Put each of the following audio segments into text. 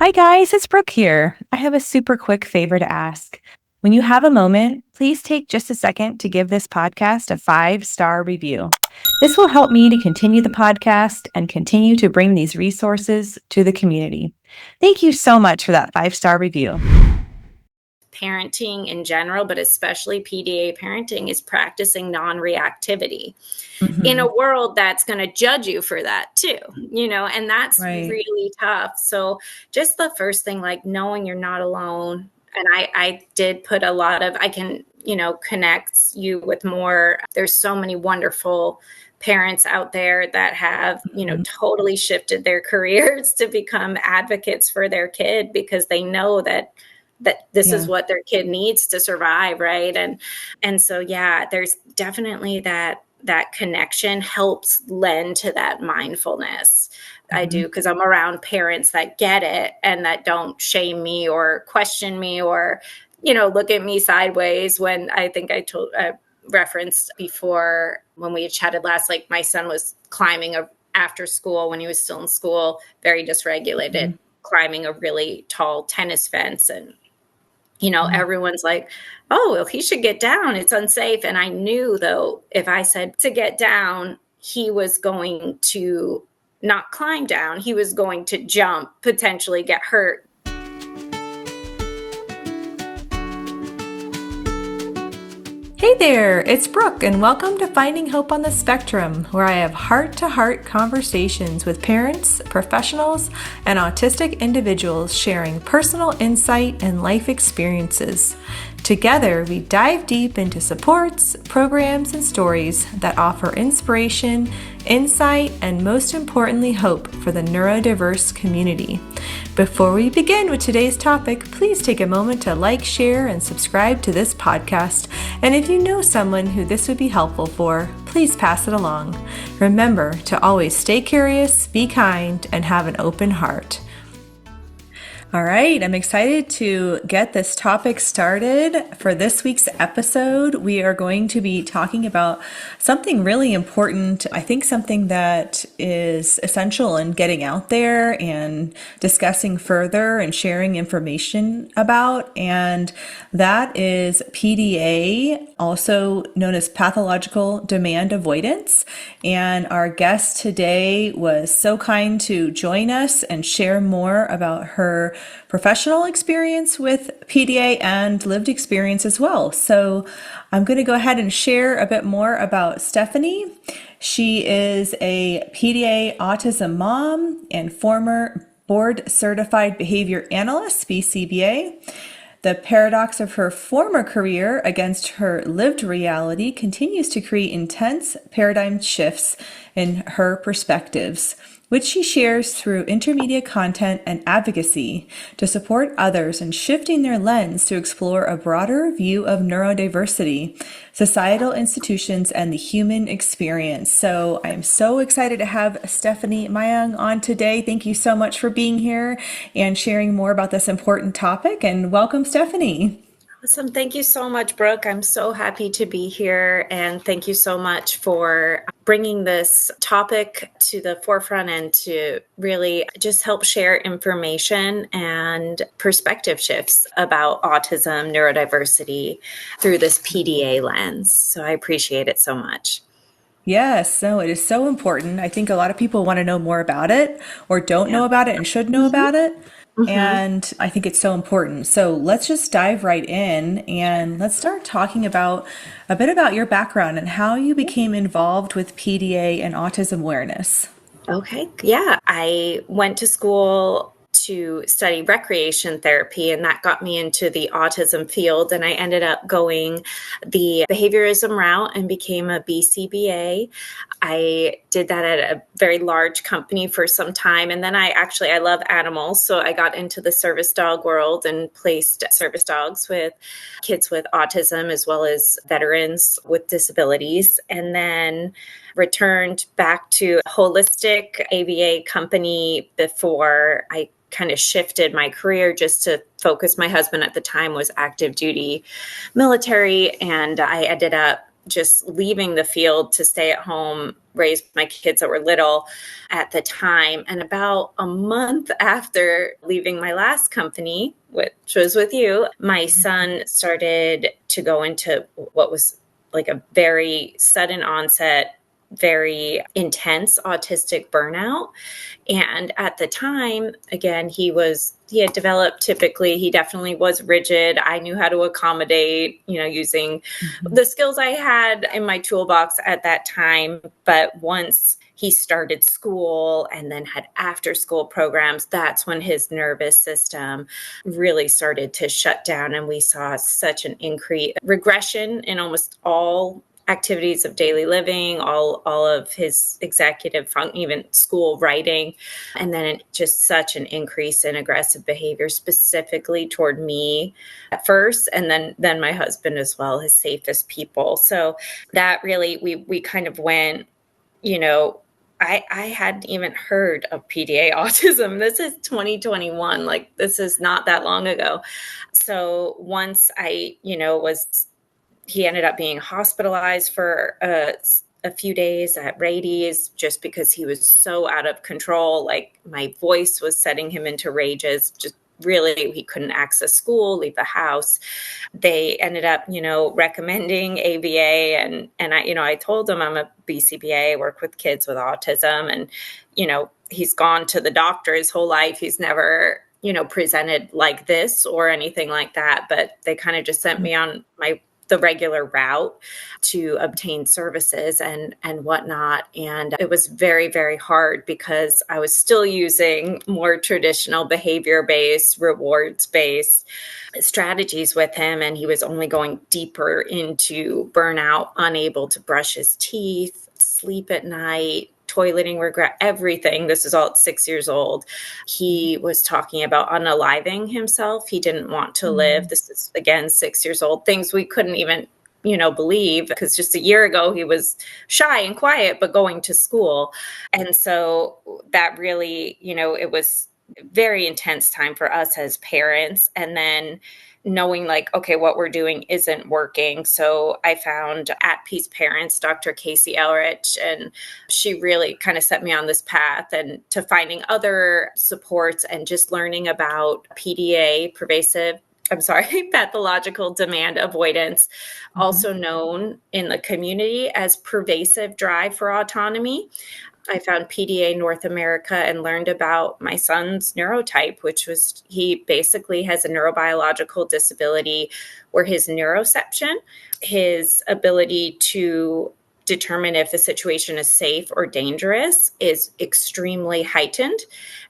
Hi guys, it's Brooke here. I have a super quick favor to ask. When you have a moment, please take just a second to give this podcast a 5-star review. This will help me to continue the podcast and continue to bring these resources to the community. Thank you so much for that 5-star review. Parenting in general, but especially PDA parenting, is practicing non-reactivity in a world that's going to judge you for that too, and that's really tough. So just the first thing, like knowing you're not alone. And I did put a lot of, I can, connect you with more. There's so many wonderful parents out there that have, totally shifted their careers to become advocates for their kid because they know that this is what their kid needs to survive. Right. And so, there's definitely that connection helps lend to that mindfulness. I do, because I'm around parents that get it and that don't shame me or question me or, look at me sideways when I think I referenced before when we chatted last, like my son was climbing after school when he was still in school, very dysregulated, climbing a really tall tennis fence. And everyone's like, oh, well, he should get down. It's unsafe. And I knew, though, if I said to get down, he was going to not climb down. He was going to jump, potentially get hurt. Hey there, it's Brooke, and welcome to Finding Hope on the Spectrum, where I have heart-to-heart conversations with parents, professionals, and autistic individuals sharing personal insight and life experiences. Together, we dive deep into supports, programs, and stories that offer inspiration, insight, and most importantly, hope for the neurodiverse community. Before we begin with today's topic, please take a moment to like, share, and subscribe to this podcast. And if you know someone who this would be helpful for, please pass it along. Remember to always stay curious, be kind, and have an open heart. All right, I'm excited to get this topic started. For this week's episode, we are going to be talking about something really important. I think something that is essential in getting out there and discussing further and sharing information about, and that is PDA, also known as Pathological Demand Avoidance. And our guest today was so kind to join us and share more about her professional experience with PDA and lived experience as well. So I'm going to go ahead and share a bit more about Stephanie. She is a PDA autism mom and former Board Certified Behavior Analyst, BCBA. The paradox of her former career against her lived reality continues to create intense paradigm shifts in her perspectives, which she shares through intermediate content and advocacy to support others in shifting their lens to explore a broader view of neurodiversity, societal institutions, and the human experience. So I'm so excited to have Stephanie Myung on today. Thank you so much for being here and sharing more about this important topic. And welcome, Stephanie. Awesome. Thank you so much, Brooke. I'm so happy to be here. And thank you so much for bringing this topic to the forefront and to really just help share information and perspective shifts about autism, neurodiversity through this PDA lens. So I appreciate it so much. Yes, no, it is so important. I think a lot of people want to know more about it or don't know about it and should know about it. And I think it's so important. So let's just dive right in and let's start talking about a bit about your background and how you became involved with PDA and autism awareness. Okay. Yeah. I went to school to study recreation therapy, and that got me into the autism field. And I ended up going the behaviorism route and became a BCBA. I did that at a very large company for some time. And then I love animals. So I got into the service dog world and placed service dogs with kids with autism as well as veterans with disabilities. And then returned back to a holistic ABA company before I kind of shifted my career just to focus. My husband at the time was active duty military, and I ended up just leaving the field to stay at home, raised my kids that were little at the time. And about a month after leaving my last company, which was with you, my son started to go into what was like a very sudden onset, very intense autistic burnout. And at the time, again, he had developed he definitely was rigid. I knew how to accommodate, using the skills I had in my toolbox at that time. But once he started school and then had after school programs, that's when his nervous system really started to shut down. And we saw such an regression in almost all activities of daily living, all of his executive function, even school writing, and then just such an increase in aggressive behavior, specifically toward me at first, and then my husband as well, his safest people. So that really, we kind of went, I hadn't even heard of PDA autism. This is 2021. Like, this is not that long ago. So once he ended up being hospitalized for a few days at Rady's just because he was so out of control. Like, my voice was setting him into rages. Just really, he couldn't access school, leave the house. They ended up, recommending ABA. And I told him I'm a BCBA, work with kids with autism. And, he's gone to the doctor his whole life. He's never, presented like this or anything like that. But they kind of just sent me on the regular route to obtain services and whatnot. And it was very, very hard because I was still using more traditional behavior-based, rewards-based strategies with him. And he was only going deeper into burnout, unable to brush his teeth, sleep at night, toileting, regret, everything. This is all at 6 years old. He was talking about unaliving himself. He didn't want to live. This is, again, 6 years old. Things we couldn't even, believe, because just a year ago he was shy and quiet, but going to school. And so that really, it was very intense time for us as parents. And then knowing like, okay, what we're doing isn't working. So I found At Peace Parents, Dr. Casey Elrich, and she really kind of set me on this path and to finding other supports and just learning about PDA, pathological demand avoidance, also known in the community as pervasive drive for autonomy. I found PDA North America and learned about my son's neurotype, which was he basically has a neurobiological disability where his neuroception, his ability to determine if a situation is safe or dangerous, is extremely heightened.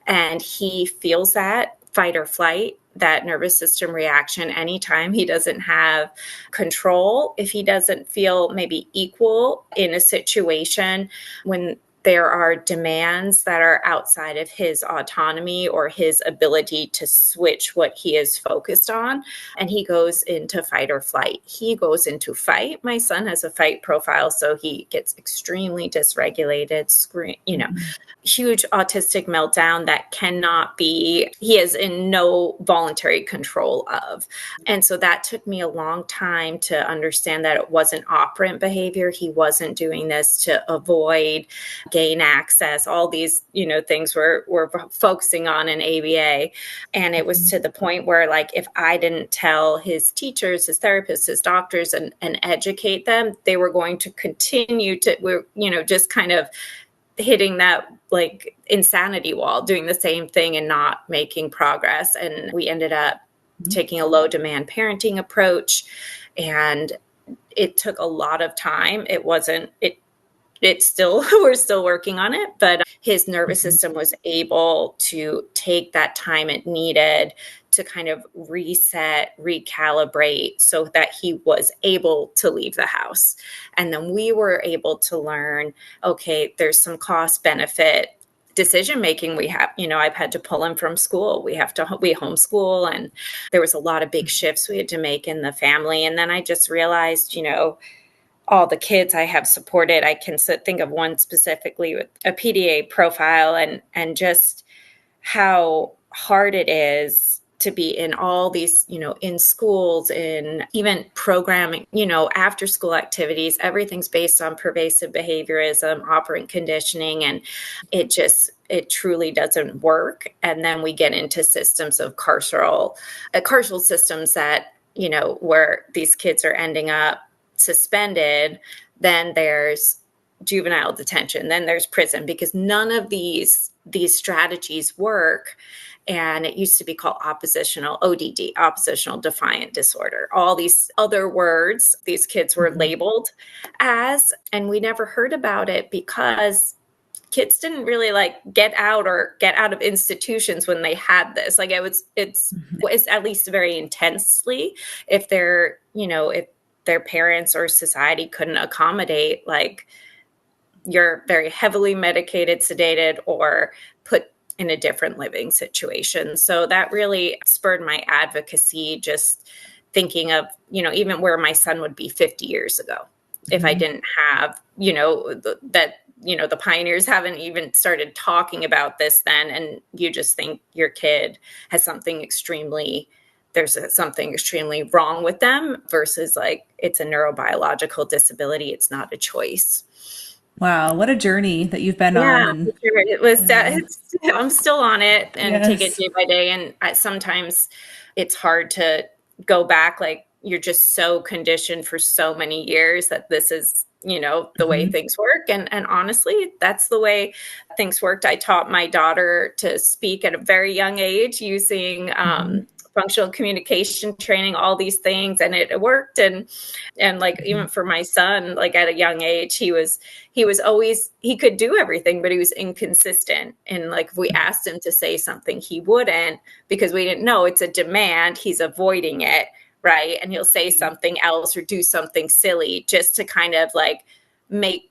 And he feels that fight or flight, that nervous system reaction anytime he doesn't have control, if he doesn't feel maybe equal in a situation, when there are demands that are outside of his autonomy or his ability to switch what he is focused on. And he goes into fight or flight. He goes into fight. My son has a fight profile, so he gets extremely dysregulated, huge autistic meltdown that he is in no voluntary control of. And so that took me a long time to understand that it wasn't operant behavior. He wasn't doing this to avoid, gain access, all these, things we're focusing on in ABA. And it was to the point where, like, if I didn't tell his teachers, his therapists, his doctors and educate them, they were going to continue to, just kind of hitting that like insanity wall, doing the same thing and not making progress. And we ended up taking a low demand parenting approach. And it took a lot of time. We're still working on it, but his nervous system was able to take that time it needed to kind of reset, recalibrate so that he was able to leave the house. And then we were able to learn, okay, there's some cost benefit decision-making we have. I've had to pull him from school. We homeschool, and there was a lot of big shifts we had to make in the family. And then I just realized, all the kids I have supported, I can think of one specifically with a PDA profile and just how hard it is to be in all these, in schools, in even programming, after school activities. Everything's based on pervasive behaviorism, operant conditioning, and it truly doesn't work. And then we get into systems of carceral systems that, where these kids are ending up suspended. Then there's juvenile detention, then there's prison, because none of these strategies work. And it used to be called oppositional ODD, oppositional defiant disorder. All these other words these kids were labeled as, and we never heard about it because kids didn't really get out of institutions when they had this. It's at least very intensely, if if their parents or society couldn't accommodate, you're very heavily medicated, sedated, or put in a different living situation. So that really spurred my advocacy, just thinking of, even where my son would be 50 years ago, if I didn't have, the pioneers haven't even started talking about this then. And you just think your kid has there's something extremely wrong with them, versus it's a neurobiological disability. It's not a choice. Wow, what a journey that you've been on. And sure. It was I'm still on it and take it day by day. And sometimes it's hard to go back. You're just so conditioned for so many years that this is, the way things work. And honestly, that's the way things worked. I taught my daughter to speak at a very young age using functional communication training, all these things, and it worked. And even for my son, at a young age, he was always, he could do everything, but he was inconsistent. And if we asked him to say something, he wouldn't, because we didn't know it's a demand. He's avoiding it, right? And he'll say something else or do something silly just to kind of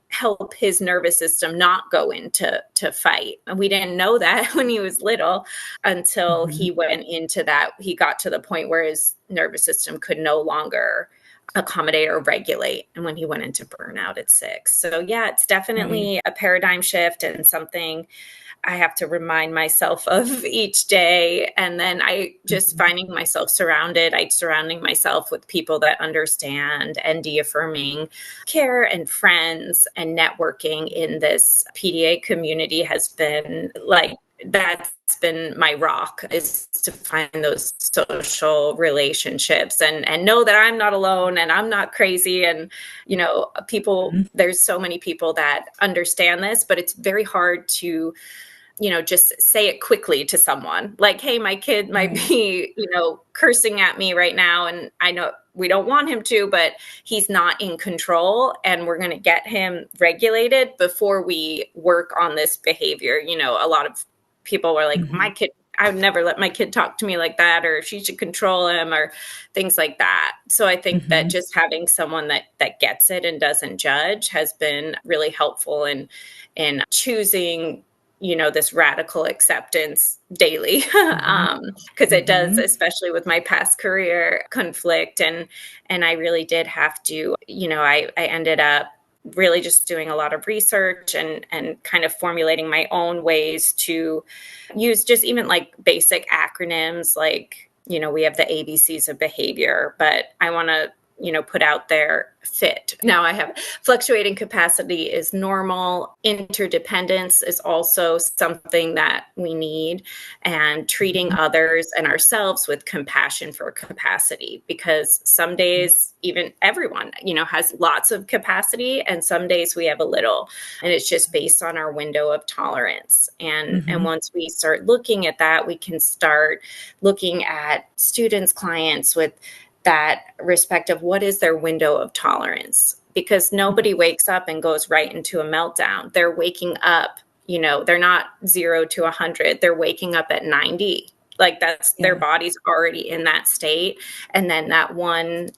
help his nervous system not go into fight. And we didn't know that when he was little, until he went into that. He got to the point where his nervous system could no longer accommodate or regulate, and when he went into burnout at 6. So yeah, it's definitely a paradigm shift, and something I have to remind myself of each day. And then I just finding myself surrounding myself with people that understand, and de-affirming care, and friends, and networking in this PDA community has been that's been my rock, is to find those social relationships and know that I'm not alone and I'm not crazy. And, people, there's so many people that understand this, but it's very hard to, just say it quickly to someone. Hey, my kid might be, cursing at me right now, and I know we don't want him to, but he's not in control, and we're going to get him regulated before we work on this behavior. A lot of people were my kid, I would never let my kid talk to me like that, or she should control him, or things like that. So I think that just having someone that gets it and doesn't judge has been really helpful in choosing, this radical acceptance daily, because it does, especially with my past career, conflict. And I really did have to, I ended up really just doing a lot of research and kind of formulating my own ways to use just even basic acronyms, we have the ABCs of behavior, but I want to, put out there fit. Now I have fluctuating capacity is normal. Interdependence is also something that we need, and treating others and ourselves with compassion for capacity, because some days, even everyone, has lots of capacity, and some days we have a little, and it's just based on our window of tolerance. And once we start looking at that, we can start looking at students, clients with that respect of what is their window of tolerance, because nobody wakes up and goes right into a meltdown. They're waking up, they're not 0 to 100. They're waking up at 90. That's their body's already in that state. And then that one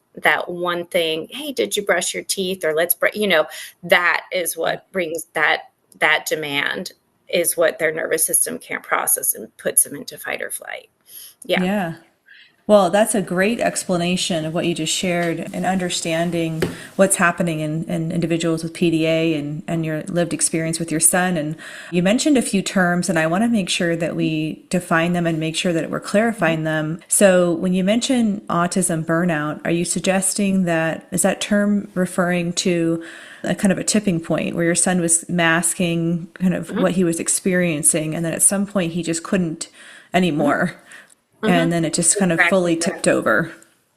thing, hey, did you brush your teeth? Or that is what brings that demand, is what their nervous system can't process and puts them into fight or flight. Yeah. Well, that's a great explanation of what you just shared and understanding what's happening in individuals with PDA and your lived experience with your son. And you mentioned a few terms, and I want to make sure that we define them and make sure that we're clarifying them. So when you mention autism burnout, are you suggesting that, is that term referring to a kind of a tipping point where your son was masking kind of what he was experiencing, and then at some point he just couldn't anymore? And then it just kind of fully tipped over.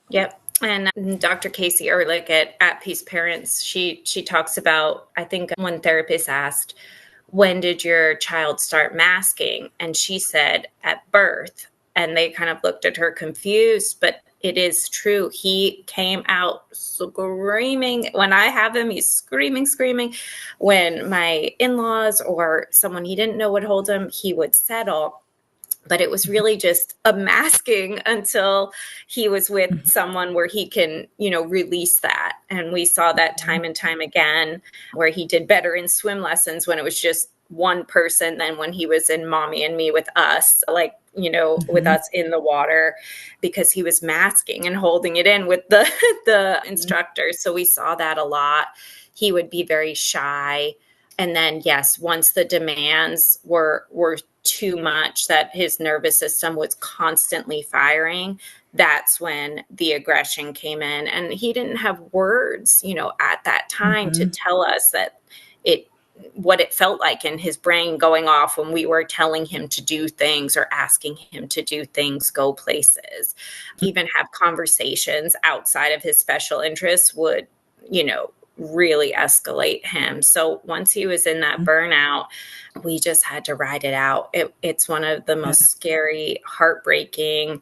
Yep. And Dr. Casey Ehrlich at Peace Parents, she talks about, I think one therapist asked, when did your child start masking? And she said, at birth. And they kind of looked at her confused, but it is true. He came out screaming. When I have him, he's screaming. When my in-laws or someone he didn't know would hold him, he would settle. But it was really just a masking until he was with someone where he can, release that. And we saw that time and time again, where he did better in swim lessons when it was just one person than when he was in Mommy and Me with us, with us in the water, because he was masking and holding it in with the instructors. So we saw that a lot. He would be very shy. And then, yes, once the demands were too much, that his nervous system was constantly firing, that's when the aggression came in. And he didn't have words, at that time to tell us that what it felt like in his brain going off when we were telling him to do things or asking him to do things, go places, even have conversations outside of his special interests would, really escalate him. So once he was in that burnout, we just had to ride it out. It's one of the most scary, heartbreaking,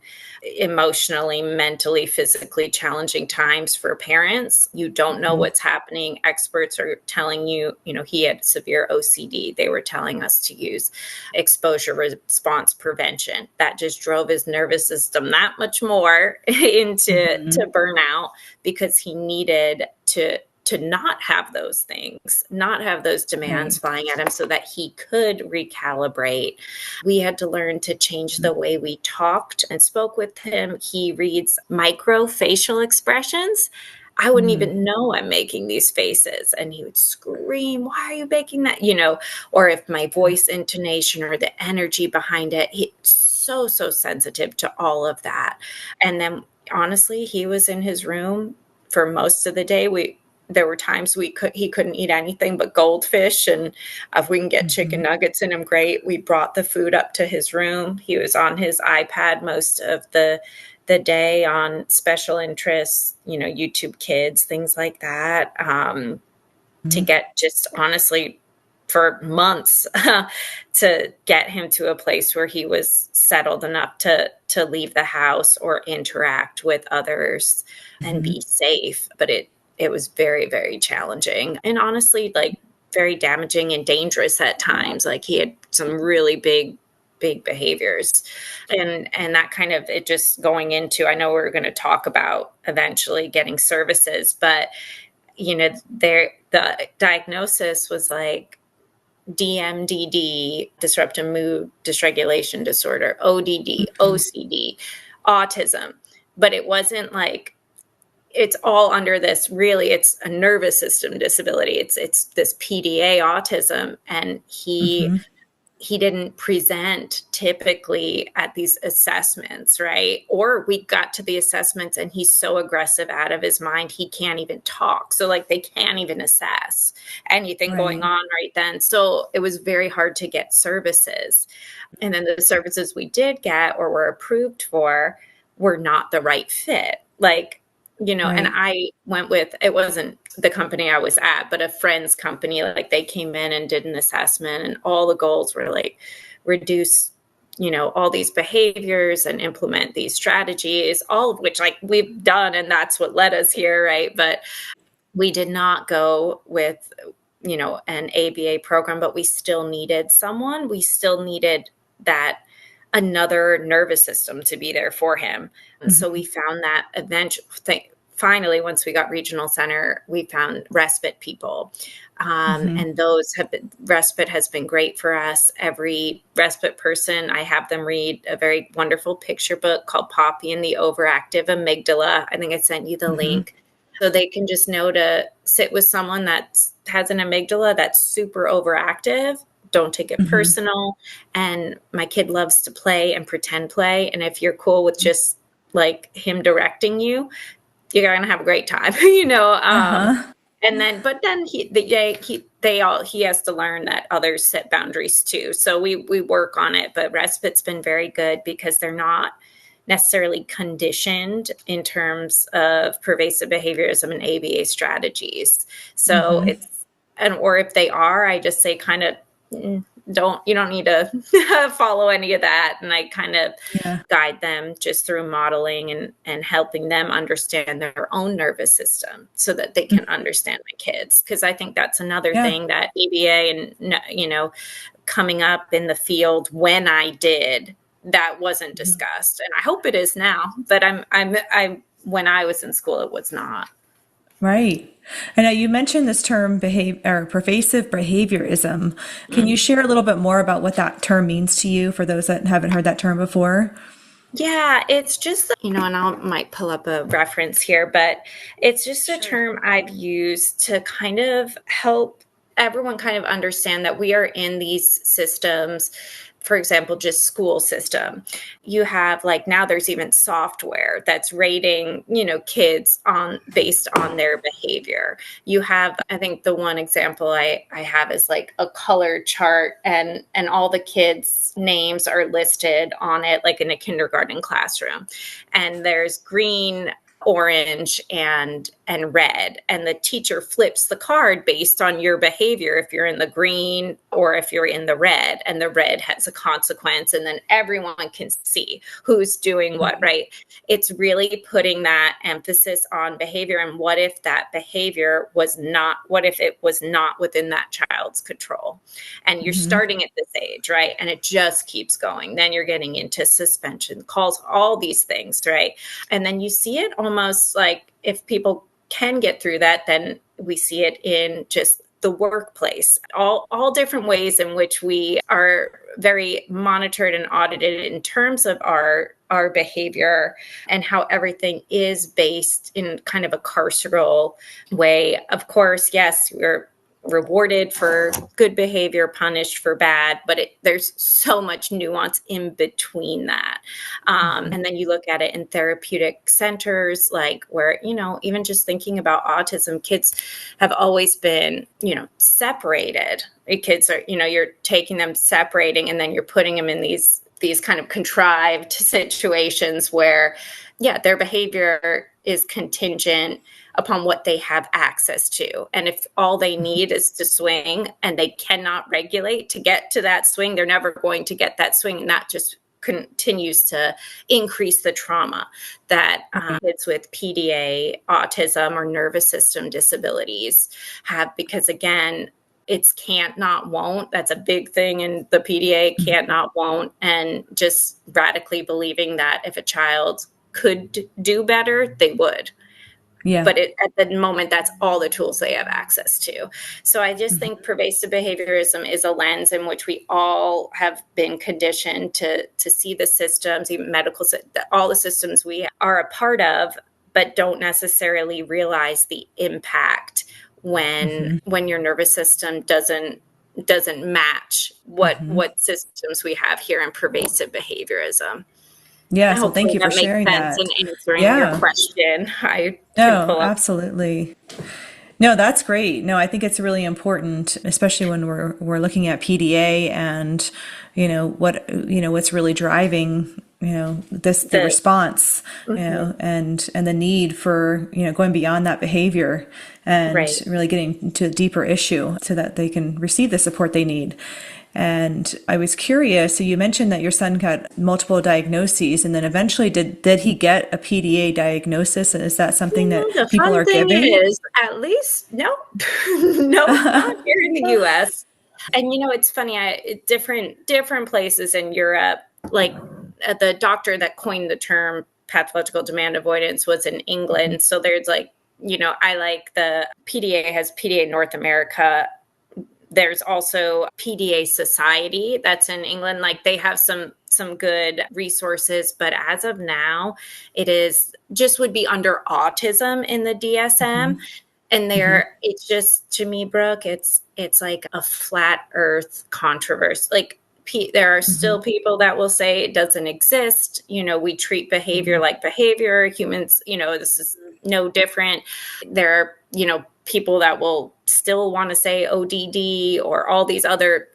emotionally, mentally, physically challenging times for parents. You don't know what's happening. Experts are telling you, he had severe OCD. They were telling us to use exposure response prevention. That just drove his nervous system that much more into burnout, because he needed to not have those things, not have those demands flying at him, so that he could recalibrate. We had to learn to change the way we talked and spoke with him. He reads micro facial expressions. I wouldn't even know I'm making these faces. And he would scream, why are you making that? Or if my voice intonation or the energy behind it, he's so sensitive to all of that. And then honestly, he was in his room for most of the day. There were times he couldn't eat anything but goldfish, and if we can get chicken nuggets in him, great. We brought the food up to his room. He was on his iPad most of the day on special interests, YouTube Kids, things like that, to get just honestly for months to get him to a place where he was settled enough to leave the house or interact with others and be safe. But it was very, very challenging and honestly, very damaging and dangerous at times. He had some really big behaviors, and that kind of it just going into, I know we're going to talk about eventually getting services, but the diagnosis was DMDD, disruptive mood dysregulation disorder, ODD, OCD, autism, but it wasn't it's all under this, really, it's a nervous system disability. It's this PDA autism. And he didn't present typically at these assessments, right? Or we got to the assessments and he's so aggressive out of his mind, he can't even talk. So they can't even assess anything going on right then. So it was very hard to get services. And then the services we did get or were approved for were not the right fit. And I went with, it wasn't the company I was at, but a friend's company. They came in and did an assessment, and all the goals were reduce, all these behaviors and implement these strategies, all of which we've done. And that's what led us here. Right. But we did not go with, an ABA program, but we still needed someone. We still needed that another nervous system to be there for him. And so we found that finally, once we got regional center, we found respite people. And respite has been great for us. Every respite person, I have them read a very wonderful picture book called Poppy and the Overactive Amygdala. I think I sent you the link. So they can just know to sit with someone that has an amygdala that's super overactive. Don't take it personal. And my kid loves to play and pretend play. And if you're cool with just like him directing you, you're going to have a great time, And then, but then he has to learn that others set boundaries too. So we work on it, but respite's been very good because they're not necessarily conditioned in terms of pervasive behaviorism and ABA strategies. So or if they are, I just say kind of, you don't need to follow any of that. And I kind of guide them just through modeling and helping them understand their own nervous system so that they can understand my kids. Because I think that's another thing that ABA and, coming up in the field when I did, that wasn't discussed. And I hope it is now, but when I was in school, it was not. Right. And now you mentioned this term pervasive behaviorism. Can you share a little bit more about what that term means to you for those that haven't heard that term before? Yeah, it's just, and I might pull up a reference here, but it's just a term I've used to kind of help everyone kind of understand that we are in these systems. For example, just school system. You have now there's even software that's rating, kids based on their behavior. You have, I think the one example I have is like a color chart and all the kids' names are listed on it, like in a kindergarten classroom. And there's green, orange, and red, and the teacher flips the card based on your behavior if you're in the green or if you're in the red, and the red has a consequence, and then everyone can see who's doing what, right? It's really putting that emphasis on behavior, and what if it was not within that child's control, and you're starting at this age, right? And it just keeps going. Then you're getting into suspension calls, all these things, right? And then you see it almost like, if people can get through that, then we see it in just the workplace, all different ways in which we are very monitored and audited in terms of our behavior, and how everything is based in kind of a carceral way. Of course, yes, we're rewarded for good behavior, punished for bad, but there's so much nuance in between that. And then you look at it in therapeutic centers, like where, even just thinking about autism, kids have always been, separated. Kids are, you're taking them, separating, and then you're putting them in these kind of contrived situations where, their behavior is contingent upon what they have access to. And if all they need is to swing and they cannot regulate to get to that swing, they're never going to get that swing. And that just continues to increase the trauma that kids with PDA, autism, or nervous system disabilities have, because again, it's can't, not, won't. That's a big thing in the PDA, can't, not, won't. And just radically believing that if a child could do better, they would. Yeah. But at the moment, that's all the tools they have access to. So I just think pervasive behaviorism is a lens in which we all have been conditioned to see the systems, even medical, all the systems we are a part of, but don't necessarily realize the impact when your nervous system doesn't match what systems we have here in pervasive behaviorism. Yeah, so thank you for sharing that. And answering your question. Absolutely. No, that's great. No, I think it's really important, especially when we're looking at PDA and what's really driving the response, and the need for going beyond that behavior and really getting to a deeper issue so that they can receive the support they need. And I was curious, so you mentioned that your son got multiple diagnoses, and then eventually did he get a PDA diagnosis? And is that something that people are giving? Is, at least, no, not here in the U.S. And it's funny, different places in Europe, like the doctor that coined the term Pathological Demand Avoidance was in England. So there's like, I like the PDA has PDA North America. There's also PDA Society that's in England. Like they have some good resources, but as of now, it is just would be under autism in the DSM. And it's just, to me, Brooke, it's like a flat earth controversy. Like there are still people that will say it doesn't exist. We treat behavior like behavior. Humans, this is no different. There are, people that will still want to say ODD or all these other,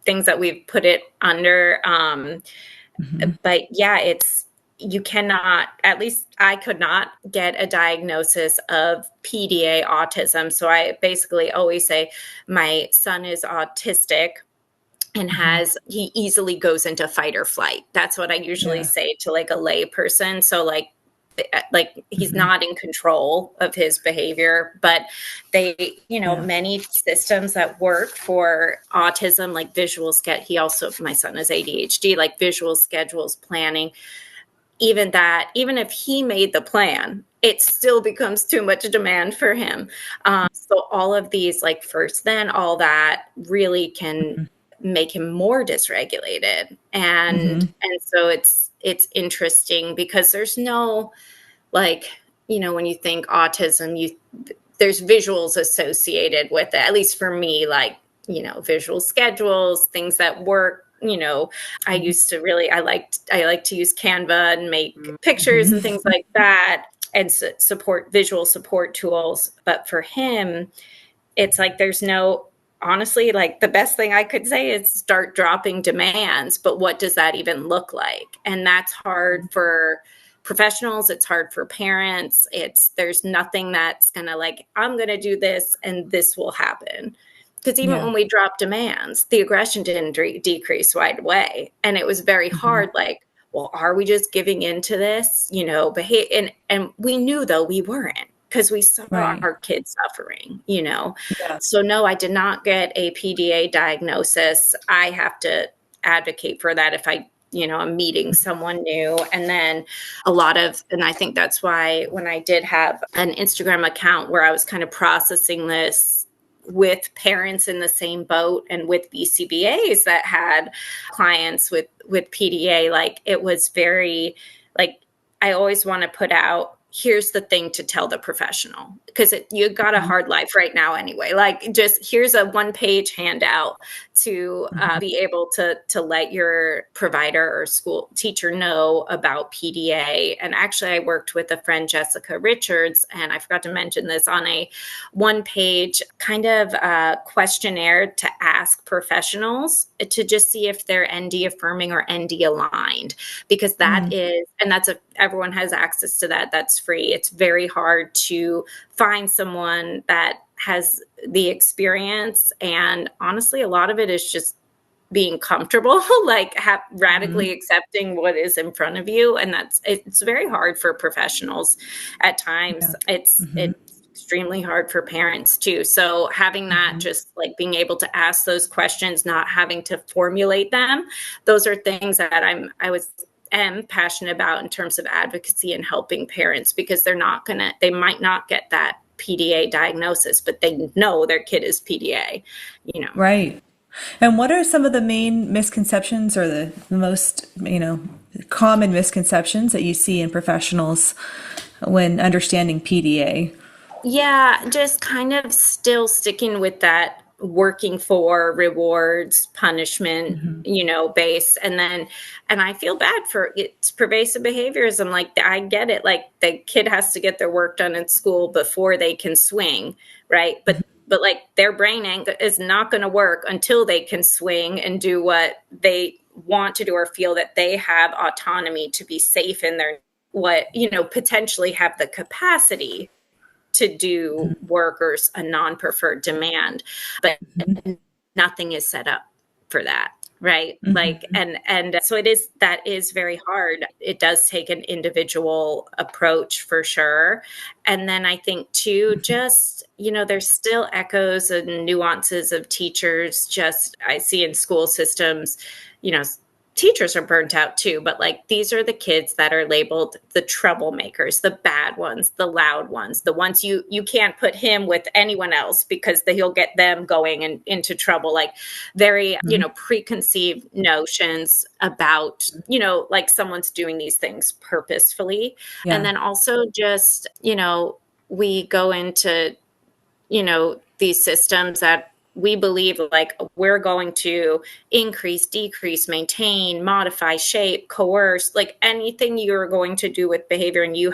things that we've put it under. But yeah, you cannot, at least I could not get a diagnosis of PDA autism. So I basically always say my son is autistic and he easily goes into fight or flight. That's what I usually say to like a lay person. So like he's not in control of his behavior, but they, many systems that work for autism, like my son has ADHD, like visual schedules, planning, even if he made the plan, it still becomes too much demand for him. So all of these, like first, then all that really can make him more dysregulated. And so it's interesting because there's no, like, when you think autism, there's visuals associated with it, at least for me, like, visual schedules, things that work. I used to I like to use Canva and make pictures and things like that and support visual support tools. But for him, it's like, honestly, like the best thing I could say is start dropping demands. But what does that even look like? And that's hard for professionals. It's hard for parents. There's nothing that's going to like, I'm going to do this and this will happen. Because even when we dropped demands, the aggression didn't decrease right away. And it was very hard. Like, well, are we just giving into this, and we knew though we weren't, because we saw our kids suffering, So no, I did not get a PDA diagnosis. I have to advocate for that if I'm meeting someone new. And then and I think that's why when I did have an Instagram account where I was kind of processing this with parents in the same boat and with BCBAs that had clients with PDA, like it was very, like, I always want to put out, here's the thing to tell the professional, because you got a hard life right now anyway. Like, just here's a 1-page handout to be able to let your provider or school teacher know about PDA. And actually, I worked with a friend, Jessica Richards, and I forgot to mention this, on a 1-page kind of questionnaire to ask professionals to just see if they're ND affirming or ND aligned, because that is, and everyone has access to that. That's free. It's very hard to find someone that has the experience. And honestly, a lot of it is just being comfortable, like radically accepting what is in front of you. And it's very hard for professionals at times. It's extremely hard for parents too. So having that, just like being able to ask those questions, not having to formulate them, those are things that am passionate about in terms of advocacy and helping parents, because they might not get that PDA diagnosis, but they know their kid is PDA, Right. And what are some of the main misconceptions, or the most, common misconceptions that you see in professionals when understanding PDA? Yeah, just kind of still sticking with that working for rewards, punishment, base. And I feel bad for it's pervasive behaviorism. Like, I get it. Like, the kid has to get their work done in school before they can swing. Right. But like, their brain is not going to work until they can swing and do what they want to do, or feel that they have autonomy to be safe in potentially have the capacity to do work or a non-preferred demand, but nothing is set up for that. Right. Like, and so that is very hard. It does take an individual approach for sure. And then I think too, just, there's still echoes and nuances of teachers. I see in school systems, teachers are burnt out too, but like these are the kids that are labeled the troublemakers, the bad ones, the loud ones, the ones you can't put him with anyone else because he'll get them going and into trouble. Like very, preconceived notions about, like someone's doing these things purposefully. Yeah. And then also just, we go into, these systems that we believe like we're going to increase, decrease, maintain, modify, shape, coerce, like anything you're going to do with behavior and you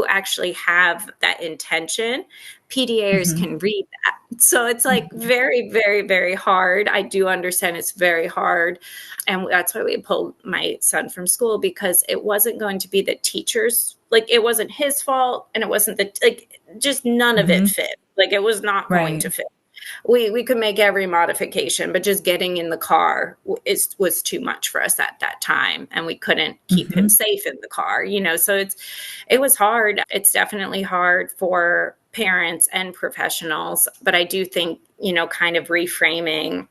actually have that intention, PDAers can read that. So it's like very, very, very hard. I do understand it's very hard. And that's why we pulled my son from school, because it wasn't going to be the teachers. Like it wasn't his fault and it wasn't just none of it fit. Like it was not going to fit. We could make every modification, but just getting in the car was too much for us at that time. And we couldn't keep him safe in the car, so it was hard. It's definitely hard for parents and professionals, but I do think, kind of reframing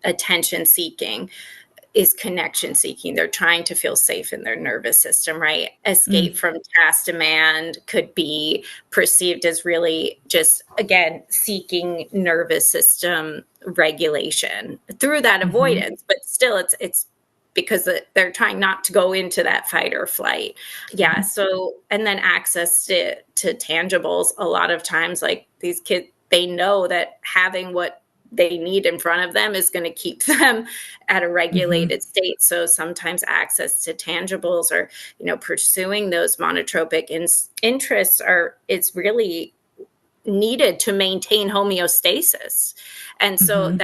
attention seeking is connection seeking. They're trying to feel safe in their nervous system, right? Escape from task demand could be perceived as really just, again, seeking nervous system regulation through that avoidance, but still it's because they're trying not to go into that fight or flight. Yeah. So, and then access to tangibles. A lot of times, like these kids, they know that having what they need in front of them is going to keep them at a regulated state. So sometimes access to tangibles or, pursuing those monotropic interests is really needed to maintain homeostasis. And so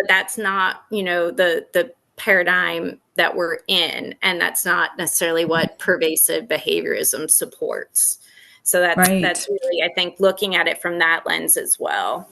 that's not, the paradigm that we're in. And that's not necessarily what pervasive behaviorism supports. So that's really, I think, looking at it from that lens as well.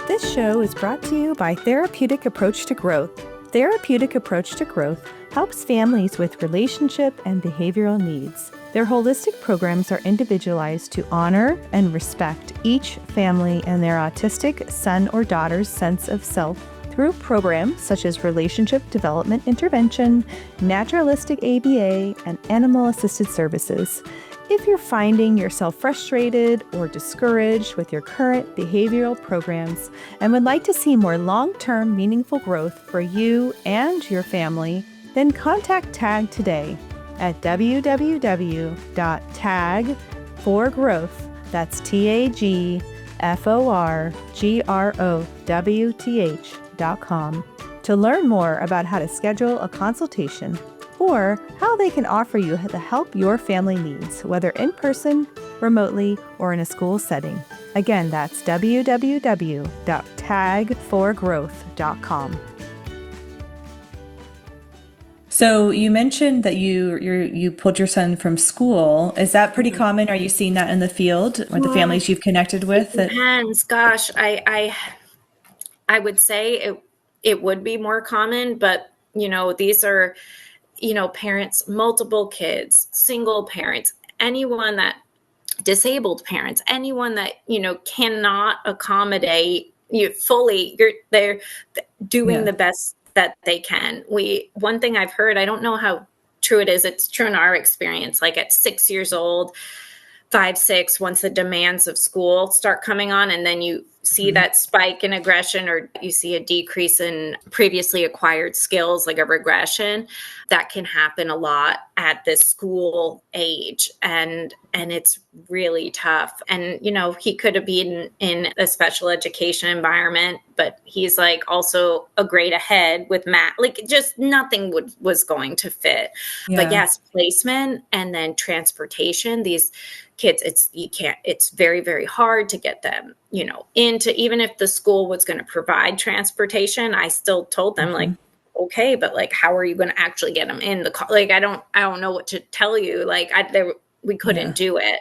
This show is brought to you by Therapeutic Approach to Growth. Therapeutic Approach to Growth helps families with relationship and behavioral needs. Their holistic programs are individualized to honor and respect each family and their autistic son or daughter's sense of self through programs such as relationship development intervention, naturalistic ABA, and animal-assisted services. If you're finding yourself frustrated or discouraged with your current behavioral programs and would like to see more long-term meaningful growth for you and your family, then contact TAG today at www.tagforgrowth, that's TAGFORGROWTH.com, to learn more about how to schedule a consultation or how they can offer you the help your family needs, whether in person, remotely, or in a school setting. Again, that's www.tagforgrowth.com. So you mentioned that you pulled your son from school. Is that pretty common? Are you seeing that in the field or the families you've connected with? It depends. Gosh, I would say it would be more common, but these are parents, multiple kids, single parents, anyone that disabled parents, anyone that, cannot accommodate you fully, they're doing the best that they can. One thing I've heard, I don't know how true it is. It's true in our experience, like at 6 years old, 5, 6, once the demands of school start coming on, and then you see that spike in aggression, or you see a decrease in previously acquired skills, like a regression, that can happen a lot at this school age. And it's really tough. And, he could have been in a special education environment, but he's like also a grade ahead with math, like just nothing was going to fit. Yeah. But yes, placement and then transportation, these kids, it's very, very hard to get them, into, even if the school was going to provide transportation, I still told them like, okay, but like, how are you going to actually get them in the car? Like, I don't know what to tell you. Like we couldn't do it.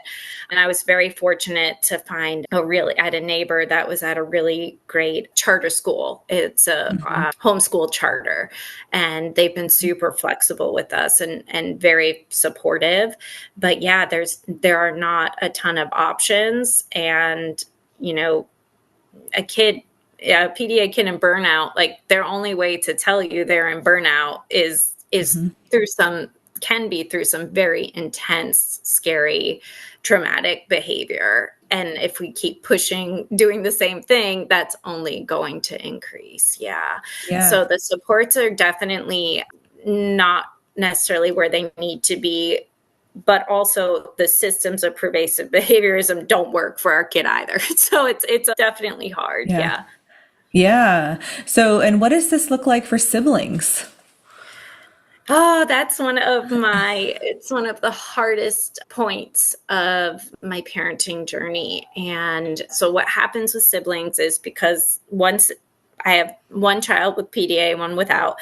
And I was very fortunate to find I had a neighbor that was at a really great charter school. It's a homeschool charter, and they've been super flexible with us and very supportive. But yeah, there are not a ton of options. And, a kid PDA kid in burnout, like their only way to tell you they're in burnout is can be through some very intense, scary, traumatic behavior. And if we keep pushing, doing the same thing, that's only going to increase. Yeah. So the supports are definitely not necessarily where they need to be, but also the systems of pervasive behaviorism don't work for our kid either. So it's definitely hard. Yeah. Yeah. So, and what does this look like for siblings? Oh, it's one of the hardest points of my parenting journey. And so what happens with siblings is, because once I have one child with PDA, one without,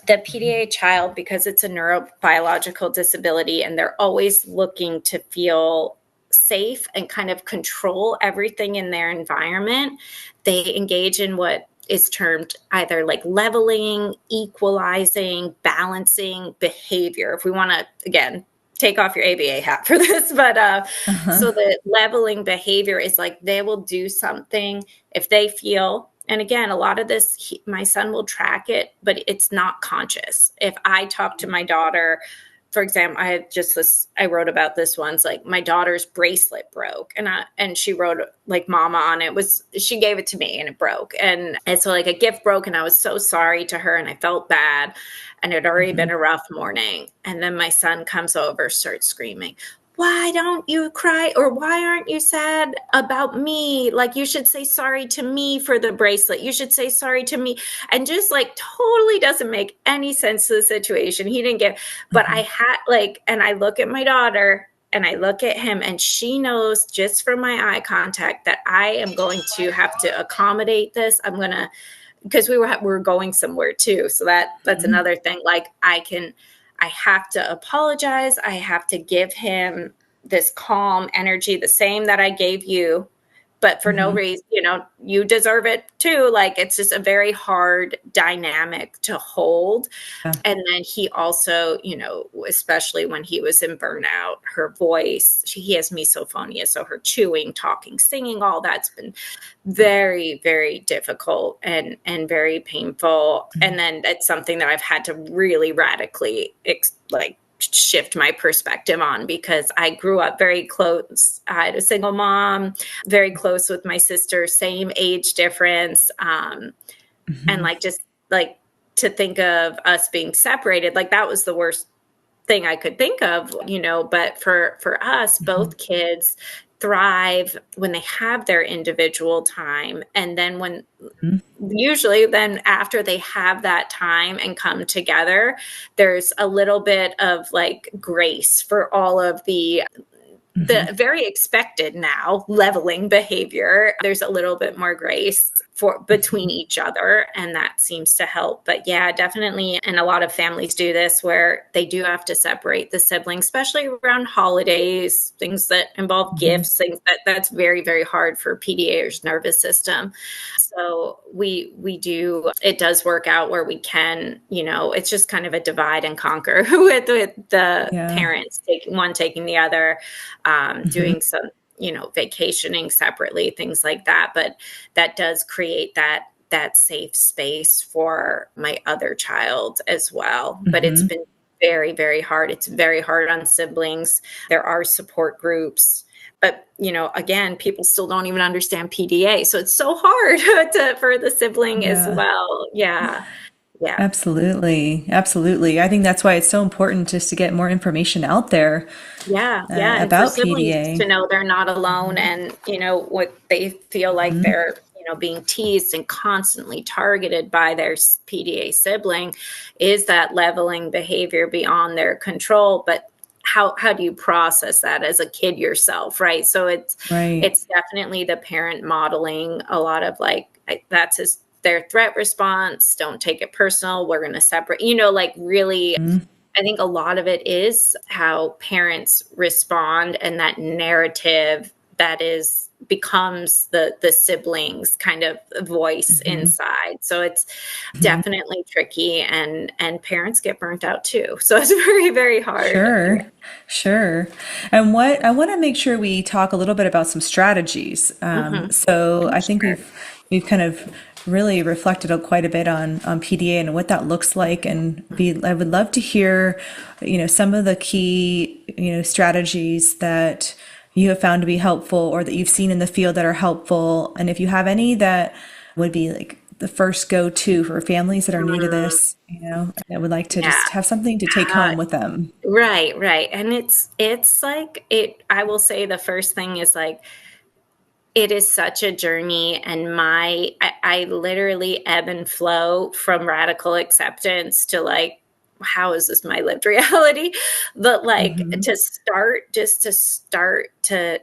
the PDA child, because it's a neurobiological disability and they're always looking to feel safe and kind of control everything in their environment, they engage in what is termed either like leveling, equalizing, balancing behavior. If we want to, again, take off your ABA hat for this, but so the leveling behavior is like they will do something if they feel, and again, a lot of this, my son will track it, but it's not conscious. If I talk to my daughter, for example, I wrote about this once, like my daughter's bracelet broke and she wrote like mama on it. She gave it to me and it broke. And so like a gift broke and I was so sorry to her and I felt bad and it had already been a rough morning. And then my son comes over, starts screaming, why don't you cry? Or why aren't you sad about me? Like, you should say sorry to me for the bracelet. You should say sorry to me. And just like totally doesn't make any sense to the situation. He didn't get, but I had and I look at my daughter and I look at him and she knows just from my eye contact that I am going to have to accommodate this. Because we were going somewhere too. So that's another thing. Like I have to apologize. I have to give him this calm energy, the same that I gave you, but for no reason, you deserve it too. Like, it's just a very hard dynamic to hold. Yeah. And then he also, especially when he was in burnout, her voice, he has misophonia. So her chewing, talking, singing, all that's been very, very difficult and very painful. And then it's something that I've had to really radically shift my perspective on, because I grew up very close. I had a single mom, very close with my sister, same age difference. And to think of us being separated, like that was the worst thing I could think of, but for us, both kids thrive when they have their individual time. And then usually then after they have that time and come together, there's a little bit of like grace for all of the very expected now leveling behavior. There's a little bit more grace between each other, and that seems to help. But yeah, definitely. And a lot of families do this where they do have to separate the siblings, especially around holidays, things that involve gifts, things that's very, very hard for PDA's nervous system. So it does work out where we can, it's just kind of a divide and conquer with the parents taking the other, doing some, vacationing separately, things like that. But that does create that safe space for my other child as well. But it's been very, very hard. It's very hard on siblings. There are support groups. But, again, people still don't even understand PDA. So it's so hard for the sibling as well. Yeah. Yeah. Absolutely. Absolutely. I think that's why it's so important just to get more information out there. About PDA. To know they're not alone, and, what they feel like they're, being teased and constantly targeted by their PDA sibling is that leveling behavior beyond their control. But how do you process that as a kid yourself? Right. So it's definitely the parent modeling a lot of that's their threat response. Don't take it personal. We're going to separate, really, I think a lot of it is how parents respond, and that narrative that becomes the siblings kind of voice inside. So it's definitely tricky, and parents get burnt out too. So it's very, very hard. Sure. And I want to make sure we talk a little bit about some strategies. So I think we've kind of really reflected quite a bit on PDA and what that looks like. And I would love to hear, some of the key, strategies that you have found to be helpful or that you've seen in the field that are helpful. And if you have any that would be like the first go-to for families that are new to this, I would like to just have something to take home with them. Right. And it's like I will say the first thing is like, it is such a journey, and I literally ebb and flow from radical acceptance to like, how is this my lived reality? But like to start to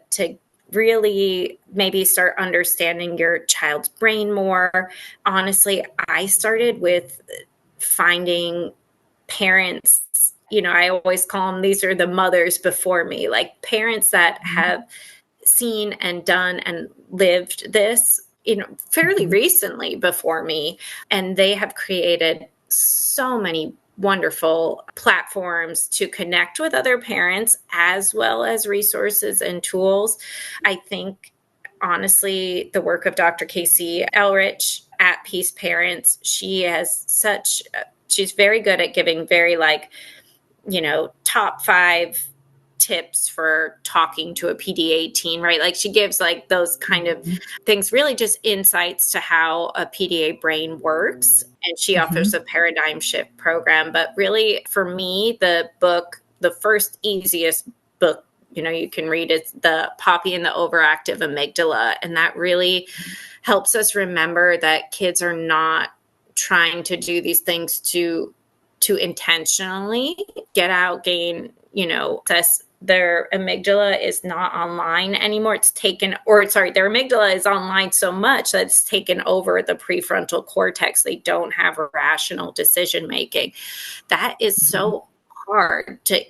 really maybe start understanding your child's brain more. Honestly, I started with finding parents, I always call them, these are the mothers before me, like parents that have seen and done and lived this, fairly recently before me. And they have created so many wonderful platforms to connect with other parents, as well as resources and tools. I think, honestly, the work of Dr. Casey Elrich at Peace Parents, she's very good at giving very top 5 tips for talking to a PDA teen, right? Like she gives like those kind of things, really just insights to how a PDA brain works. And she offers a paradigm shift program. But really, for me, the first easiest book, you can read is The Poppy and the Overactive Amygdala. And that really helps us remember that kids are not trying to do these things to intentionally get out, gain, their amygdala is not online anymore. Their amygdala is online so much that it's taken over the prefrontal cortex. They don't have a rational decision making. That is so hard to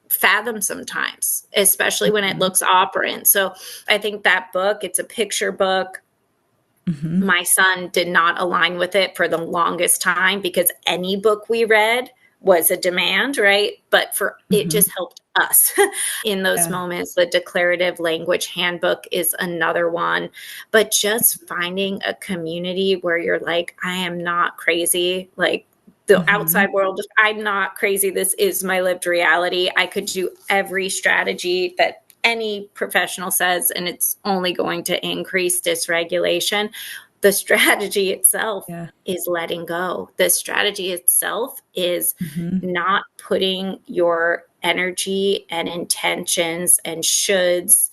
fathom sometimes, especially when it looks operant. So I think that book, it's a picture book. My son did not align with it for the longest time because any book we read was a demand, right? But it just helped us in those moments. The Declarative Language Handbook is another one. But just finding a community where you're like, I am not crazy. Like the outside world, I'm not crazy. This is my lived reality. I could do every strategy that any professional says, and it's only going to increase dysregulation. The strategy itself is letting go. The strategy itself is not putting your energy and intentions and shoulds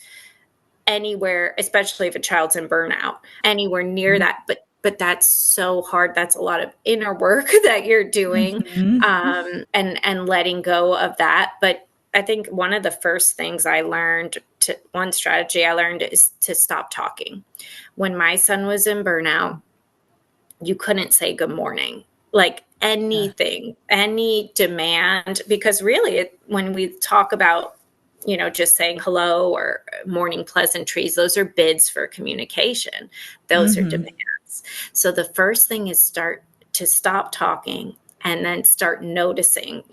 anywhere, especially if a child's in burnout, anywhere near that. But that's so hard. That's a lot of inner work that you're doing, and letting go of that. But I think one of the first things one strategy I learned is to stop talking. When my son was in burnout, you couldn't say good morning, like anything, any demand, because really when we talk about, just saying hello or morning pleasantries, those are bids for communication. Those are demands. So the first thing is to stop talking and then start noticing,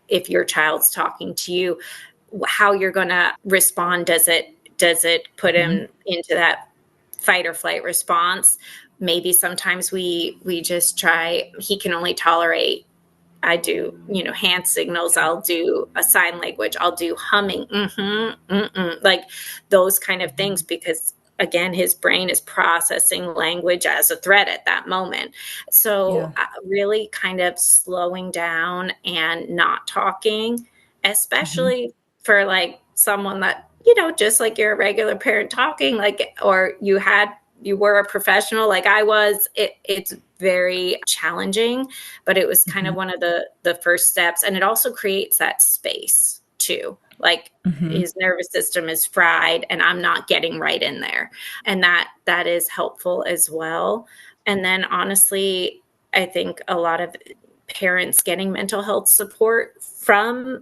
if your child's talking to you, how you're going to respond. Does it put him into that fight or flight response? Maybe sometimes we just try, he can only tolerate, I do, hand signals, I'll do a sign language, I'll do humming, like those kind of things, because again, his brain is processing language as a threat at that moment. So really kind of slowing down and not talking, especially for like someone that, just like you're a regular parent talking, like, or you were a professional like I was, it's very challenging, but it was kind of one of the first steps. And it also creates that space too. Like his nervous system is fried and I'm not getting right in there. And that is helpful as well. And then honestly, I think a lot of parents getting mental health support from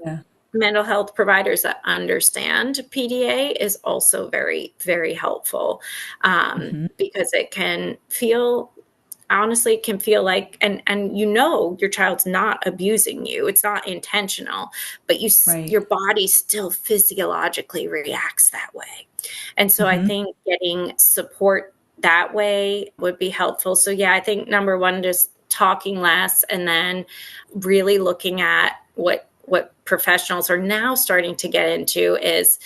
mental health providers that understand PDA is also very, very helpful, because it can feel like, and your child's not abusing you. It's not intentional, but your body still physiologically reacts that way. And so I think getting support that way would be helpful. So yeah, I think number one, just talking less, and then really looking at what professionals are now starting to get into is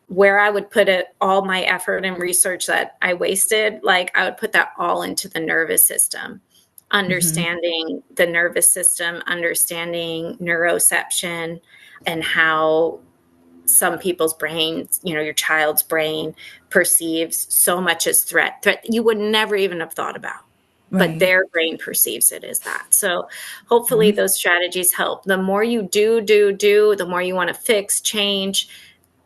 where I would put all my effort and research that I wasted. Like I would put that all into the nervous system, understanding the nervous system, understanding neuroception, and how some people's brains, your child's brain perceives so much as threat you would never even have thought about. Right. But their brain perceives it as that. So hopefully those strategies help. The more you do, the more you want to fix, change.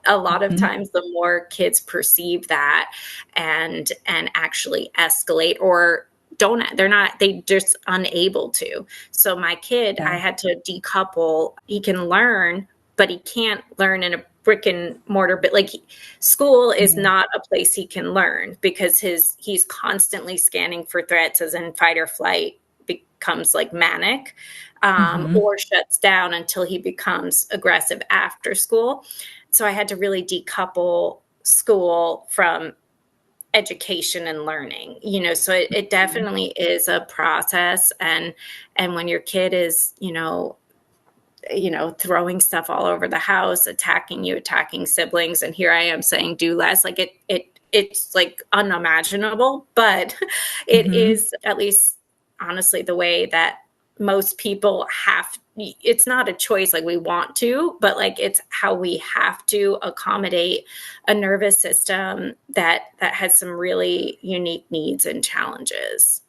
A lot of times the more kids perceive that and actually escalate, or they just unable to. So my kid, I had to decouple. He can learn, but he can't learn in a brick and mortar, but like school is not a place he can learn, because he's constantly scanning for threats, as in fight or flight becomes like manic, or shuts down until he becomes aggressive after school. So I had to really decouple school from education and learning, so it definitely is a process. And when your kid is, throwing stuff all over the house, attacking siblings, and here I am saying do less, like it's like unimaginable, but it is, at least honestly, the way that most people it's not a choice, like we want to, but like it's how we have to accommodate a nervous system that has some really unique needs and challenges.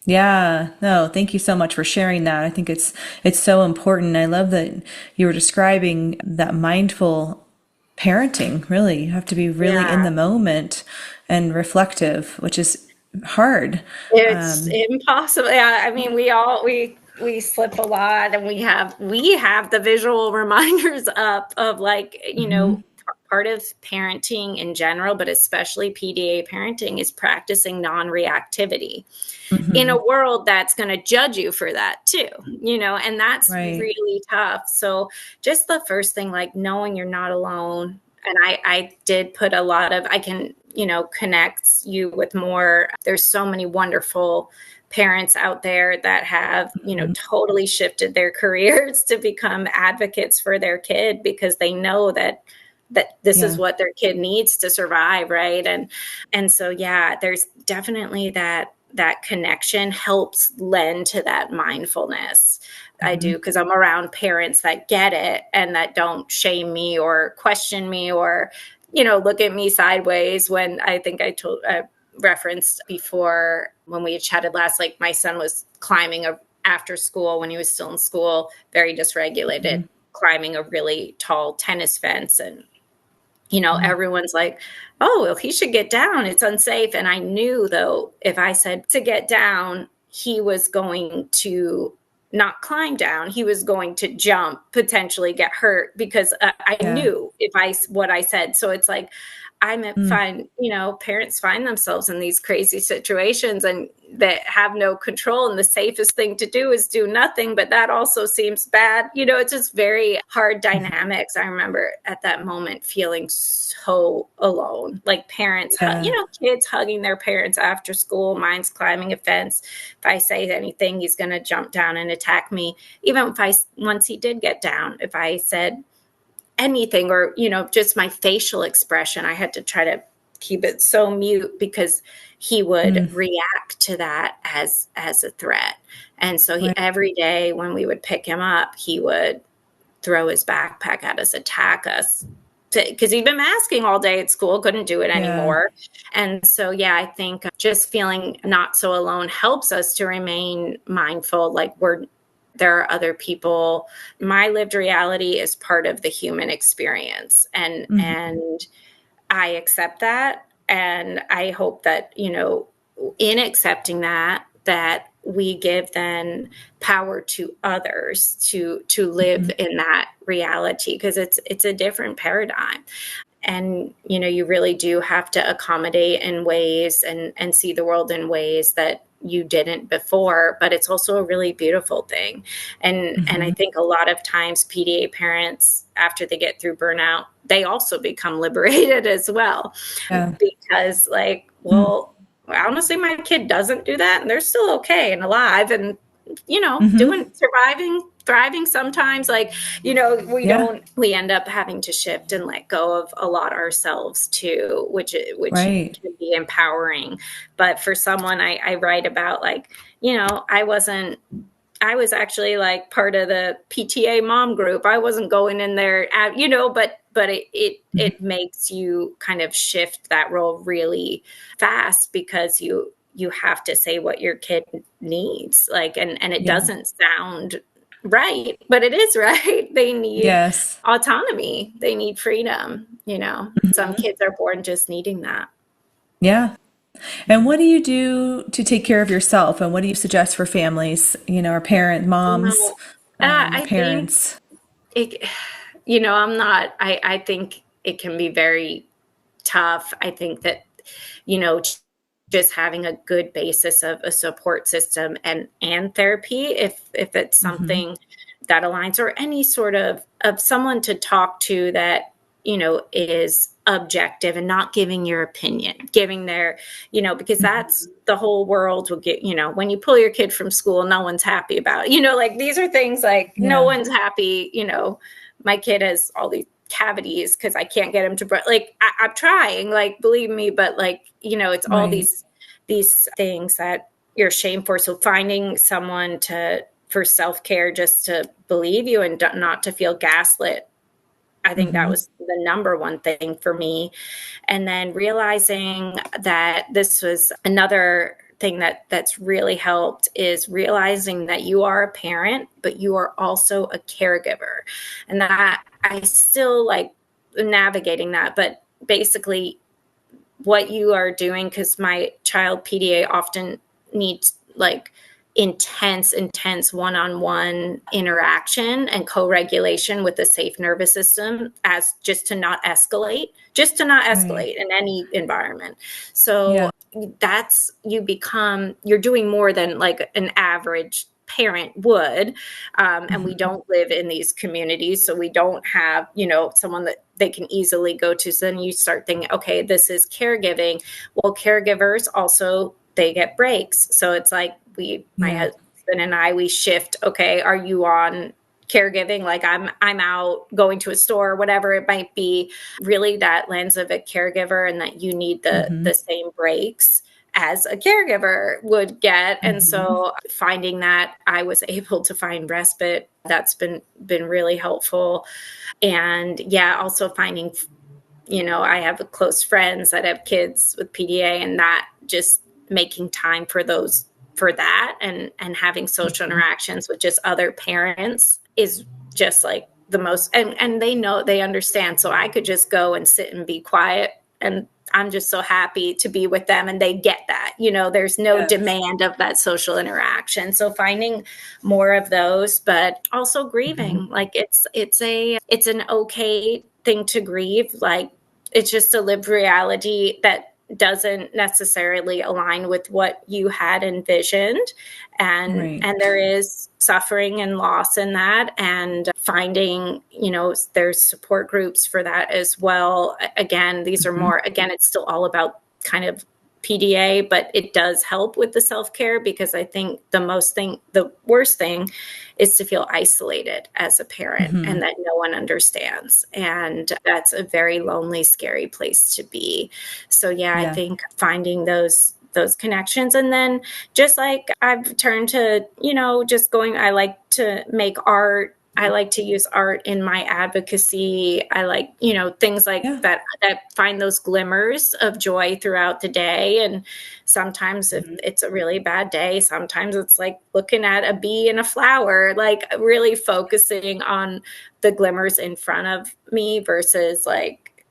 Yeah, no, thank you so much for sharing that. I think it's so important. I love that you were describing that mindful parenting. Really, you have to be really in the moment and reflective, which is hard. It's impossible. Yeah, I mean, we slip a lot, and we have the visual reminders up of, like, part of parenting in general, but especially PDA parenting, is practicing non-reactivity in a world that's going to judge you for that too, and that's really tough. So just the first thing, like knowing you're not alone. And I did put a lot of, I can, connect you with more. There's so many wonderful parents out there that have, totally shifted their careers to become advocates for their kid, because they know that this is what their kid needs to survive. Right. And so, yeah, there's definitely that connection helps lend to that mindfulness. I do, because I'm around parents that get it and that don't shame me or question me or, look at me sideways. When I think I referenced before when we had chatted last, like my son was climbing after school, when he was still in school, very dysregulated, climbing a really tall tennis fence. And everyone's like, oh, well, he should get down. It's unsafe. And I knew, though, if I said to get down, he was going to not climb down. He was going to jump, potentially get hurt, because I knew what I said. So it's like, parents find themselves in these crazy situations and that have no control. And the safest thing to do is do nothing. But that also seems bad. It's just very hard dynamics. I remember at that moment feeling so alone, like parents, kids hugging their parents after school. Mine's climbing a fence. If I say anything, he's going to jump down and attack me. Even once he did get down, if I said anything, or just my facial expression, I had to try to keep it so mute, because he would react to that as a threat. And so every day when we would pick him up, he would throw his backpack at us, attack us, because he'd been masking all day at school, couldn't do it anymore. And so, I think just feeling not so alone helps us to remain mindful, like there are other people. My lived reality is part of the human experience. And I accept that. And I hope that, in accepting that we give then power to others to live in that reality, because it's a different paradigm. And, you really do have to accommodate in ways and see the world in ways that you didn't before, but it's also a really beautiful thing. And I think a lot of times PDA parents, after they get through burnout, they also become liberated as well, because like well, honestly, my kid doesn't do that and they're still okay and alive and, doing, surviving, thriving sometimes. Like, we end up having to shift and let go of a lot ourselves too, which Right. can be empowering. But for someone I write about, like, I was actually like part of the PTA mom group. I wasn't going in there, but it makes you kind of shift that role really fast because you have to say what your kid needs, like, and it doesn't sound right, but it is right. They need autonomy. They need freedom. Some kids are born just needing that. Yeah. And what do you do to take care of yourself? And what do you suggest for families, or moms, I parents? think I think it can be very tough. I think that, just having a good basis of a support system and therapy, if it's something that aligns, or any sort of someone to talk to that, is objective and not giving your opinion, giving their, because that's the whole world will get, when you pull your kid from school, no one's happy about it. Like, these are things like no one's happy. My kid has all these cavities because I can't get him to like, I'm trying, like, believe me, but like, it's all these things that you're ashamed for. So finding someone for self-care, just to believe you and not to feel gaslit. I think that was the number one thing for me. And then realizing that this was another thing that's really helped, is realizing that you are a parent, but you are also a caregiver. And that I still like navigating that, but basically what you are doing, because my child PDA often needs like intense one-on-one interaction and co-regulation with the safe nervous system, as just to not escalate in any environment. So that's, you're doing more than like an average parent would. And we don't live in these communities, so we don't have, someone that they can easily go to. So then you start thinking, okay, this is caregiving. Well, caregivers also, they get breaks. So it's like my husband and I, we shift. Okay, are you on caregiving? Like, I'm out going to a store, whatever it might be, really that lens of a caregiver, and that you need the same breaks as a caregiver would get. And so finding that, I was able to find respite. That's been really helpful. And also finding, I have close friends that have kids with PDA, and that just making time for that and having social interactions with just other parents is just like the most, and they understand. So I could just go and sit and be quiet, and I'm just so happy to be with them, and they get that, there's no demand of that social interaction. So finding more of those, but also grieving, like it's an okay thing to grieve. Like, it's just a lived reality that doesn't necessarily align with what you had envisioned. And there is suffering and loss in that, and finding, there's support groups for that as well. Again, these are more, it's still all about kind of PDA, but it does help with the self-care, because I think the worst thing is to feel isolated as a parent and that no one understands. And that's a very lonely, scary place to be. So I think finding those connections. And then just like I've turned to, just going, I like to make art. I like to use art in my advocacy. I like, things like that find those glimmers of joy throughout the day. And sometimes if it's a really bad day, sometimes it's like looking at a bee and a flower, like really focusing on the glimmers in front of me versus like,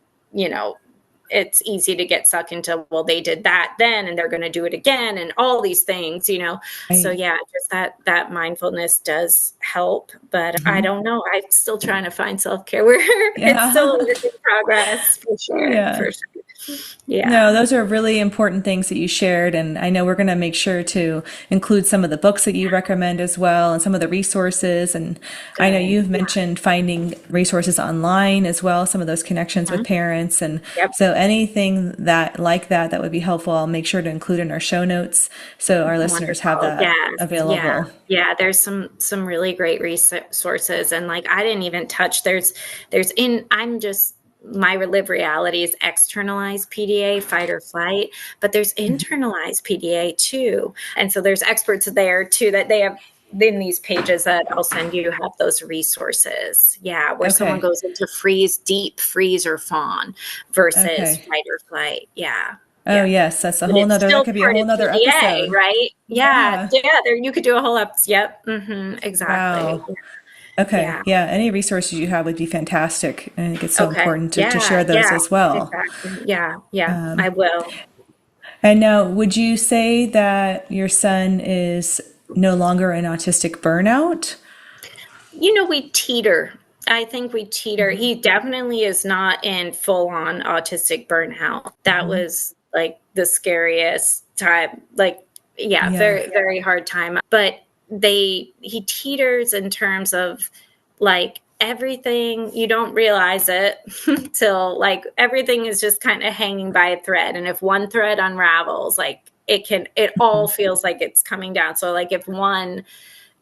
it's easy to get sucked into, well, they did that then and they're going to do it again and all these things, So just that mindfulness does help, but I don't know. I'm still trying to find self-care. It's still a work in progress for sure. For sure. Yeah. No, those are really important things that you shared. And I know we're going to make sure to include some of the books that you recommend as well and some of the resources. And I know you've mentioned finding resources online as well, some of those connections with parents. And so anything that like that would be helpful, I'll make sure to include in our show notes so our listeners have that available. Yeah. There's some really great resources. And like, I didn't even touch, my lived reality is externalized PDA, fight or flight, but there's internalized PDA too. And so there's experts there too that they have in these pages that I'll send you have those resources. Yeah. Where someone goes into deep freeze or fawn versus fight or flight. Yeah. Oh yes, that's a whole nother. That could be a whole nother episode, right? Yeah. There you could do a whole episode. Yep. Exactly. Wow. Okay. Yeah. Any resources you have would be fantastic. And I think it's so important to share those as well. Exactly. Yeah. I will. And now, would you say that your son is no longer in autistic burnout? We teeter. I think we teeter. He definitely is not in full-on autistic burnout. That was like the scariest time. Like, very, very hard time. But he teeters in terms of like everything, you don't realize it till like everything is just kind of hanging by a thread. And if one thread unravels, like it all feels like it's coming down. So like if one,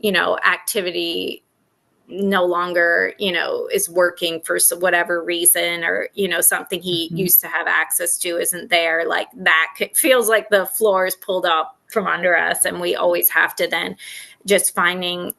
activity no longer, is working for whatever reason, or, something he used to have access to isn't there, like that feels like the floor is pulled up from under us. And we always have to then just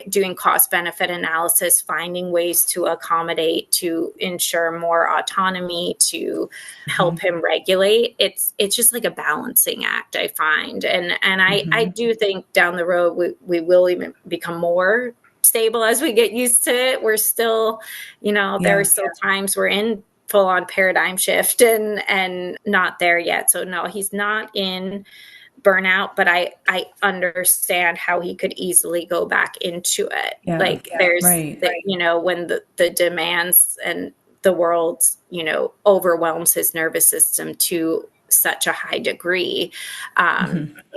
doing cost benefit analysis, finding ways to accommodate, to ensure more autonomy, to help him regulate. It's just like a balancing act, I find. And I do think down the road, we will even become more stable as we get used to it. We're still, there are still times we're in full on paradigm shift and not there yet. So no, he's not in burnout, but I understand how he could easily go back into it. There's, when the demands and the world, overwhelms his nervous system to such a high degree,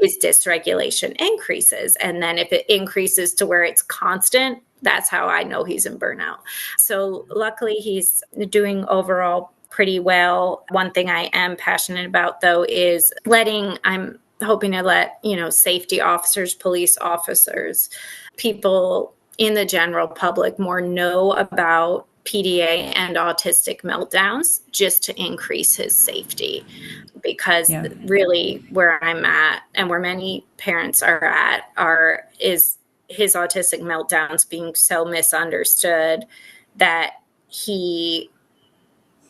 his dysregulation increases. And then if it increases to where it's constant, that's how I know he's in burnout. So luckily he's doing overall pretty well. One thing I am passionate about though is I'm hoping to let, safety officers, police officers, people in the general public more know about PDA and autistic meltdowns just to increase his safety. Because really where I'm at and where many parents are at is his autistic meltdowns being so misunderstood that he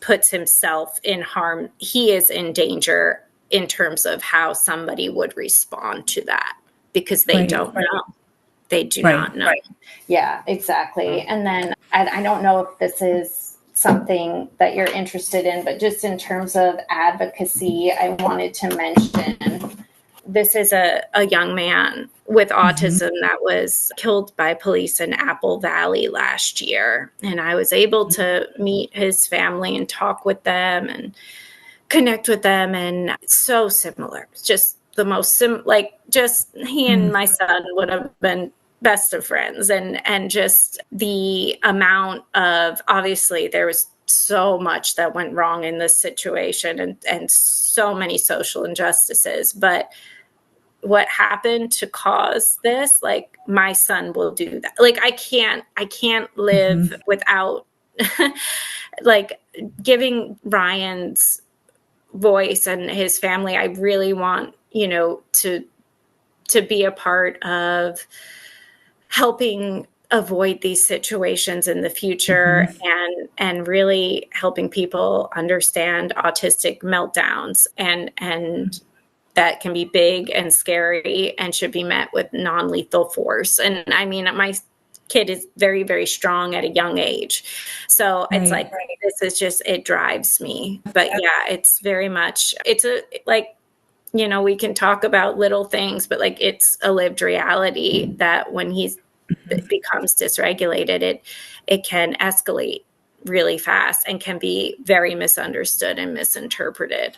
puts himself in harm. He is in danger in terms of how somebody would respond to that because they don't know. They do not know. Yeah, exactly. And then I don't know if this is something that you're interested in, but just in terms of advocacy, I wanted to mention this is a young man with autism that was killed by police in Apple Valley last year. And I was able to meet his family and talk with them and connect with them. And so similar, just the most just he and my son would have been best of friends. And just the amount of, obviously there was so much that went wrong in this situation and so many social injustices, but what happened to cause this, like my son will do that. Like I can't live without like giving Ryan's voice and his family. I really want, to be a part of helping avoid these situations in the future and really helping people understand autistic meltdowns and that can be big and scary and should be met with non-lethal force. And I mean, my kid is very, very strong at a young age. So it's like, this is just, it drives me. But yeah, it's very much, we can talk about little things, but like it's a lived reality that when it becomes dysregulated, it can escalate really fast and can be very misunderstood and misinterpreted.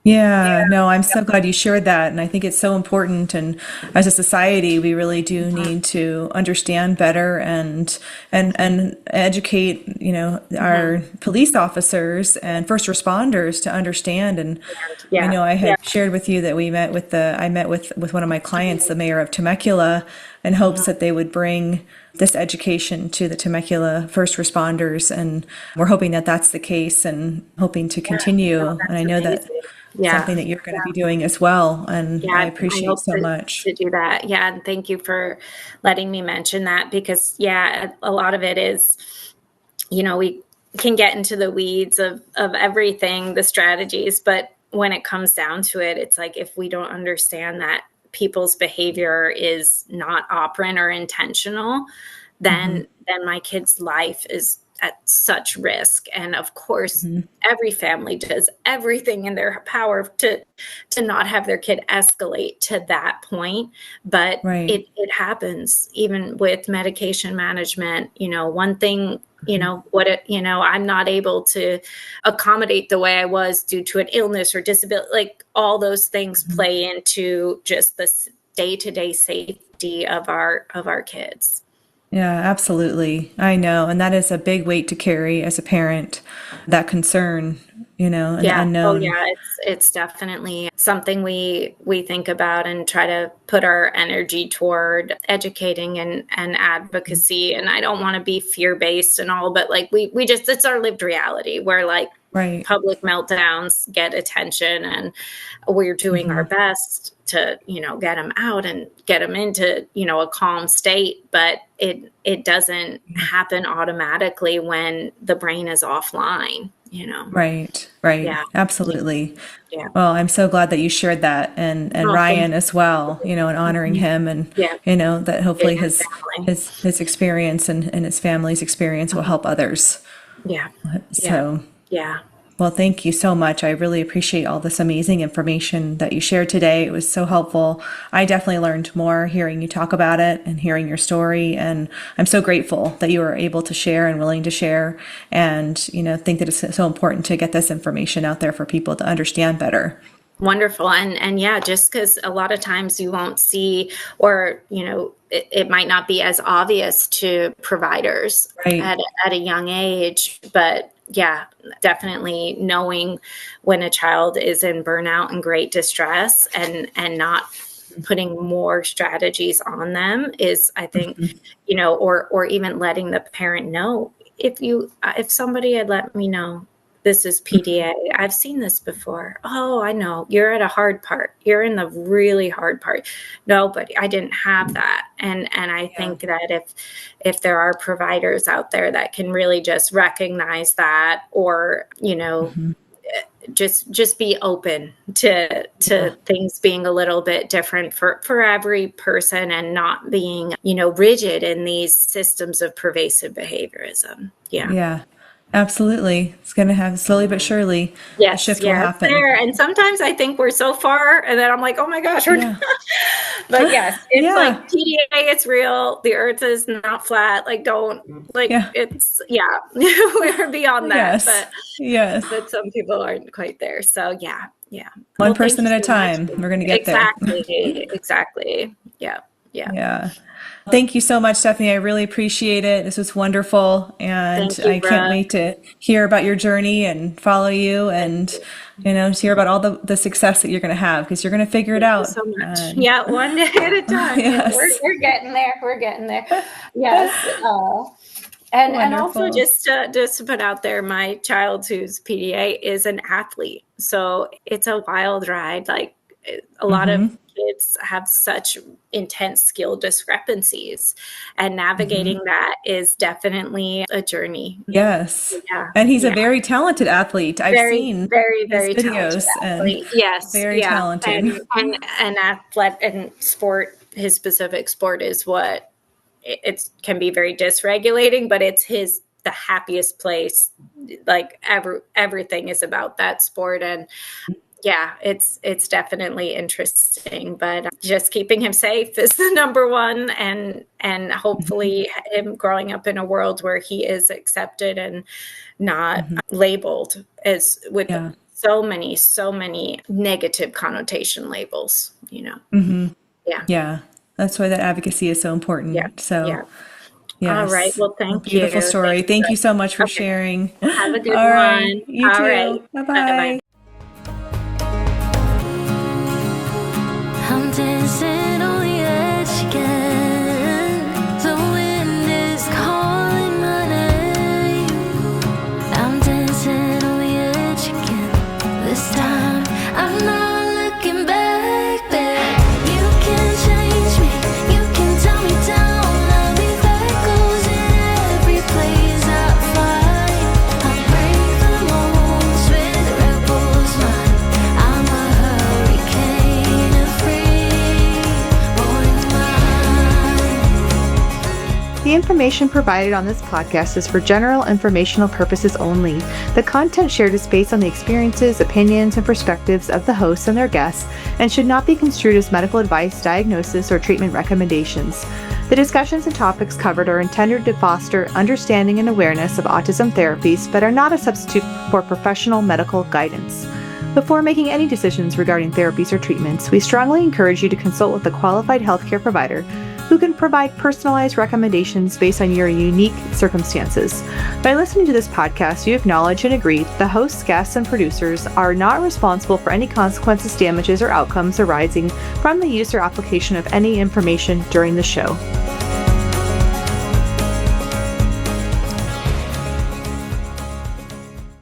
Yeah, no, I'm so glad you shared that. And I think it's so important. And as a society, we really do need to understand better and educate, our police officers and first responders to understand. And I Yeah. know I had shared with you that I met with one of my clients, the mayor of Temecula, in hopes that they would bring this education to the Temecula first responders. And we're hoping that that's the case and hoping to continue. And I know that Yeah. something that you're going to be doing as well. And I Yeah, I appreciate hope so much. to do that. Yeah, and thank you for letting me mention that, because a lot of it is, we can get into the weeds of everything, the strategies, but when it comes down to it, it's like, if we don't understand that people's behavior is not operant or intentional, then my kid's life is at such risk. And of course, every family does everything in their power to not have their kid escalate to that point. But Right. it happens even with medication management. One thing, I'm not able to accommodate the way I was due to an illness or disability. Like, all those things play into just the day-to-day safety of our kids. Yeah, absolutely. I know. And that is a big weight to carry as a parent, that concern, and the Yeah. Oh, unknown. yeah. It's definitely something we think about and try to put our energy toward educating and advocacy. And I don't want to be fear-based and all, but like we just, it's our lived reality where, like, Right. public meltdowns get attention, and we're doing our best to, get them out and get them into, a calm state. But it doesn't happen automatically when the brain is offline. Right. Right. Yeah. Absolutely. Yeah. Well, I'm so glad that you shared that and Oh, thank Ryan as well, and honoring you. him and, Yeah. that Yeah, hopefully his his, family. his experience and his family's experience will help others. Yeah. Yeah. So, Yeah. well, thank you so much. I really appreciate all this amazing information that you shared today. It was so helpful. I definitely learned more hearing you talk about it and hearing your story. And I'm so grateful that you were able to share and willing to share, and, think that it's so important to get this information out there for people to understand better. Wonderful. And yeah, just because a lot of times you won't see, or, it might not be as obvious to providers Right. at a young age, but yeah, definitely knowing when a child is in burnout and great distress, and not putting more strategies on them is, I think, or even letting the parent know, if somebody had let me know this is PDA. I've seen this before. Oh, I know. You're at a hard part. You're in the really hard part. No, but I didn't have that. And I think that if there are providers out there that can really just recognize that, or, just be open to things being a little bit different for every person, and not being, rigid in these systems of pervasive behaviorism. Yeah. Yeah, absolutely. It's going to have slowly but surely a Yes, shift will yes, happen. there. And sometimes I think we're so far, and then I'm like, oh my gosh, we're Yeah. not. But yes, it's Yeah. like PDA, it's real. The earth is not flat. Like, don't, like, Yeah. it's, we're beyond that. Yes. Yes. But some people aren't quite there. So yeah, yeah. One Well, thank person you at a so much. time. We're going to get there. Exactly. Yeah, yeah. Yeah. Thank you so much, Stephanie. I really appreciate it. This was wonderful. And Thank you, I can't Brooke. wait to hear about your journey and follow you, and, just hear about all the success that you're going to have, because you're going to figure it Thank you out. so much. Yeah, one day at a time. Yeah, Yes. we're getting there. We're getting there. Yes. And also, Wonderful. just to put out there, my child who's PDA is an athlete, so it's a wild ride. Like, a lot of kids have such intense skill discrepancies, and navigating that is definitely a journey. Yes. Yeah, And he's a yeah. very talented athlete. I've Very, seen very, his very talented videos, and athlete. Yes, very yeah, talented. and athletic and sport. His specific sport is what it can be very dysregulating, but it's the happiest place. Like, everything is about that sport, and yeah, it's definitely interesting. But just keeping him safe is the number one, and hopefully him growing up in a world where he is accepted and not labeled as with Yeah. so many negative connotation labels, Yeah. That's why that advocacy is so important. Yeah. Yes. All right. Well, thank you. Beautiful story. Thank you so much for sharing. Have a good All one. Right. You All too. right. Bye-bye. I'm dancing on the edge again. The wind is calling my name. I'm dancing on the edge again. This time I'm not looking back, babe. You can change me, you can tell me down. I'll be echoes in every place I find. I break the molds with rebels mind. I'm a hurricane of free, morning mind. The information provided on this podcast is for general informational purposes only. The content shared is based on the experiences, opinions, and perspectives of the hosts and their guests and should not be construed as medical advice, diagnosis, or treatment recommendations. The discussions and topics covered are intended to foster understanding and awareness of autism therapies, but are not a substitute for professional medical guidance. Before making any decisions regarding therapies or treatments, we strongly encourage you to consult with a qualified healthcare provider who can provide personalized recommendations based on your unique circumstances. By listening to this podcast, you acknowledge and agree that the hosts, guests, and producers are not responsible for any consequences, damages, or outcomes arising from the use or application of any information during the show.